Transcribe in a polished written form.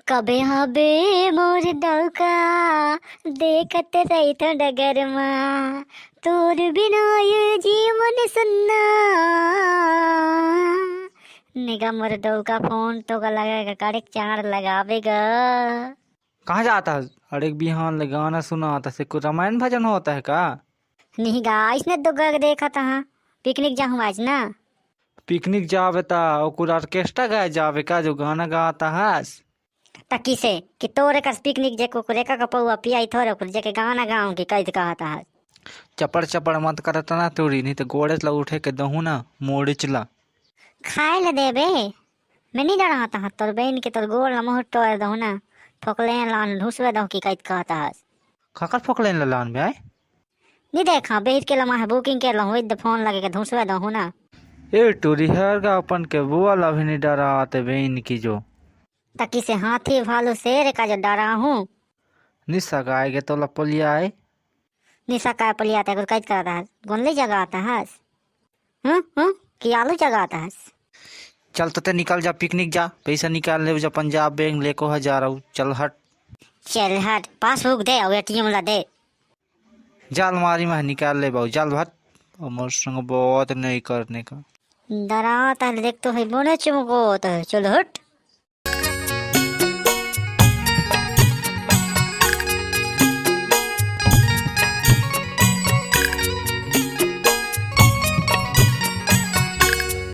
कबे हबे मोर डौका देखत रही तो डगर माँ तोर बिना ये जीवन सुन्ना। निगा मोर डौका फोन तो का लगेगा कड़क चार लगावेगा। कहाँ जाता है? अरे बिहान ले गाना सुना आता से कुछ रामायण भजन होता है का? निगा इसने तो गग देखा था। पिकनिक जाऊँ आज ना। पिकनिक जावे ता और ऑर्केस्ट्रा गाए जावे का जो गाना गाता है? तकी से कि तोरे का पिकनिक जेको रेका का पौआ पियाई थोड़े कुल जेके गाना गाऊं कि कैद कहता है। चपड़ चपड़ मत करता ना तोरी, नहीं तो गोड़े ला उठे के दहू ना मोड़े चला। खाए ले देबे। मैं नहीं डरा था तोर बहन के तोर गोड़ ना मोहट टोर दहु ना ठोकले लान ढूसवे दहु की कैद कहता है। खाकर फोकले लान में आए। नहीं देखा बेहद के लमा है बुकिंग के लहु इध फोन लगे के ढूसवे दहु ना। ए टोरी हर का अपन के बुआ ला भी नहीं डरा आते बहन की जो। तकी से हाथी भालू शेर का जो डरा हूँ। निस्सा गाएगे तो लपोलिया आए। निशा काय पली आता है कुछ कैद करता है गोंदली जगह आता है। कि आलू जगह आता है। चल तो निकल जा पिकनिक जा, पैसा निकाल ले जा पंजाब बैंक लेको 1000 चल हट। चल हट पासबुक दे और एटीएम ला दे। जाल मारी में निकाल ले बाबू जाल भट। और संग बहुत नहीं करने का डरा देख तो है बोने चुमको तो चल हट।